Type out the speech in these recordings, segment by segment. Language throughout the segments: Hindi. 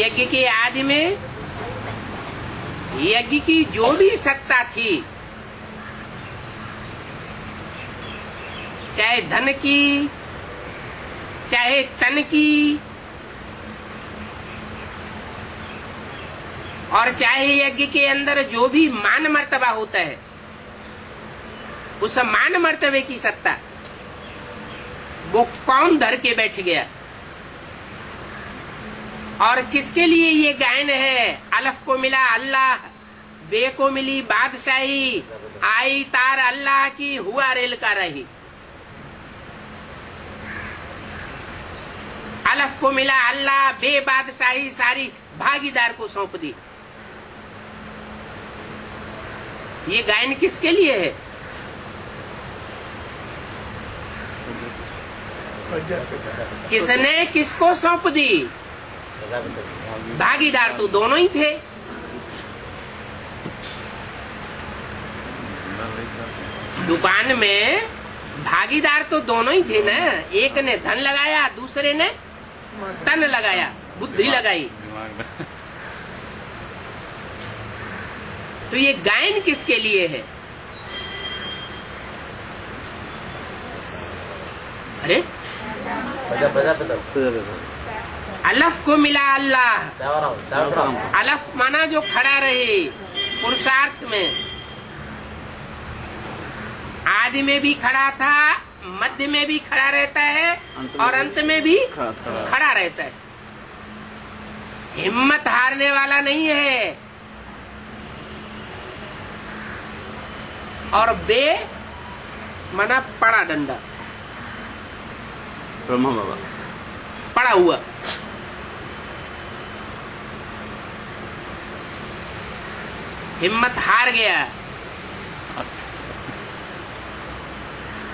यज्ञ के आदि में यज्ञ की जो भी सत्ता थी, चाहे धन की, चाहे तन की, और चाहे यज्ञ के अंदर जो भी मान मर्तबा होता है, उस मान मर्तबे की सत्ता वो कौन धर के बैठ गया? और किसके लिए ये गायन है? अलफ को मिला अल्लाह, बे को मिली बादशाही, आई तार अल्लाह की, हुआ रेल का रही। अलफ को मिला अल्लाह, बे बादशाही सारी भागीदार को सौंप दी। ये गायन किसके लिए है? किसने किसको सौंप दी? भागीदार तो दोनों ही थे। दुकान में भागीदार तो दोनों ही थे ना। एक ने धन लगाया, दूसरे ने तन लगाया, बुद्धि लगाई। तो ये गायन किसके लिए है? अरे अलफ को मिला अल्लाह। अलफ माना जो खड़ा रहे पुरुषार्थ में, आदि में भी खड़ा था, मध्य में भी खड़ा रहता है और अंत में भी खड़ा रहता है। हिम्मत हारने वाला नहीं है। और बे माना पड़ा डंडा, ब्रह्मा बाबा पड़ा हुआ। हिम्मत हार गया।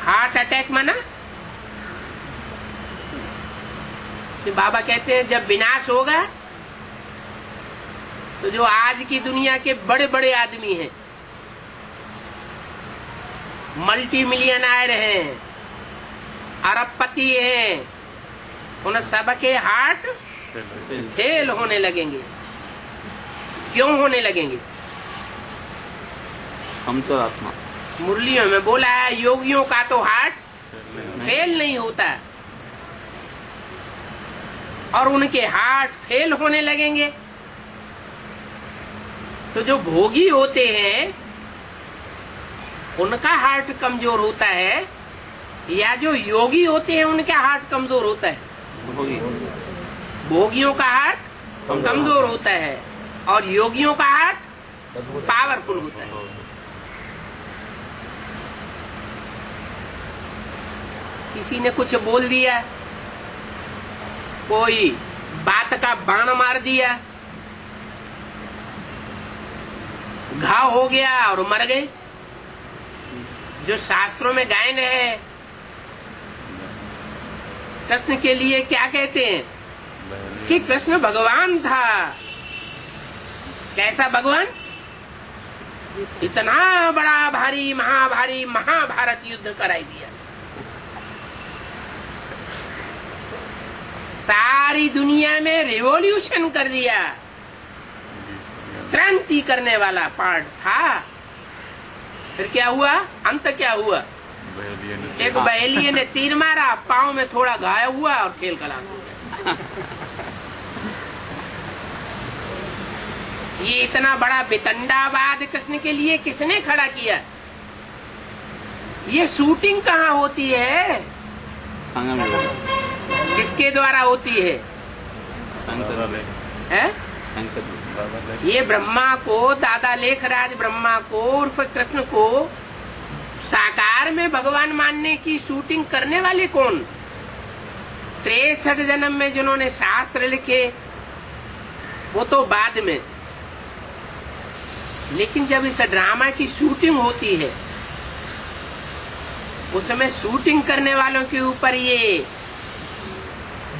हार्ट अटैक माना बाबा कहते हैं जब विनाश होगा तो जो आज की दुनिया के बड़े बड़े आदमी हैं, मल्टी मिलियनर हैं, अरबपति हैं, उन सबके हार्ट फेल होने लगेंगे। क्यों होने लगेंगे? हम तो आत्मा मुरलियों में बोला है योगियों का तो हार्ट फेल नहीं होता, और उनके हार्ट फेल होने लगेंगे। तो जो भोगी होते हैं उनका हार्ट कमजोर होता है, या जो योगी होते हैं उनका हार्ट कमजोर होता है? भोगियों का हार्ट कमजोर होता है और योगियों का हार्ट पावरफुल होता है। किसी ने कुछ बोल दिया, कोई बात का बाण मार दिया, घाव हो गया और मर गए। जो शास्त्रों में गायन है, कृष्ण के लिए क्या कहते हैं कि कृष्ण भगवान था। कैसा भगवान? इतना बड़ा भारी महाभारी महाभारत युद्ध कराई दिया, सारी दुनिया में रिवॉल्यूशन कर दिया, क्रांति करने वाला पार्ट था। फिर क्या हुआ? अंत क्या हुआ? एक बहेलिये ने तीर मारा, पांव में थोड़ा घायल हुआ और खेल खलास हो गया। ये इतना बड़ा वितंडावाद कृष्ण के लिए किसने खड़ा किया? ये शूटिंग कहाँ होती है? किसके द्वारा होती है? ये ब्रह्मा को, दादा लेखराज ब्रह्मा को उर्फ कृष्ण को साकार में भगवान मानने की शूटिंग करने वाले कौन? 63 जन्म में जिन्होंने शास्त्र लिखे वो तो बाद में, लेकिन जब इस ड्रामा की शूटिंग होती है उस समय शूटिंग करने वालों के ऊपर ये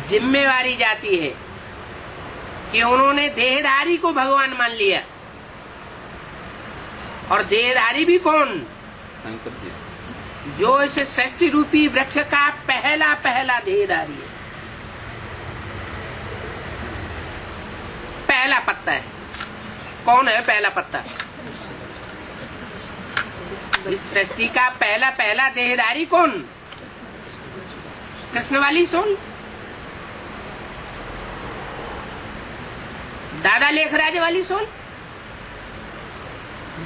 जिम्मेवारी जाती है कि उन्होंने देहधारी को भगवान मान लिया। और देहधारी भी कौन? जो इस सृष्टि रूपी वृक्ष का पहला पहला देहधारी है। पहला पत्ता है। कौन है पहला पत्ता? इस सृष्टि का पहला पहला देहधारी कौन? कृष्ण वाली सोल। दादा लेखराज वाली सोल।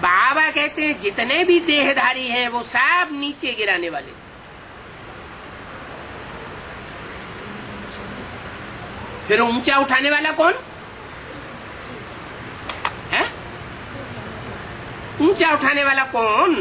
बाबा कहते हैं जितने भी देहधारी हैं वो सब नीचे गिराने वाले। फिर ऊंचा उठाने वाला कौन है? ऊंचा उठाने वाला कौन?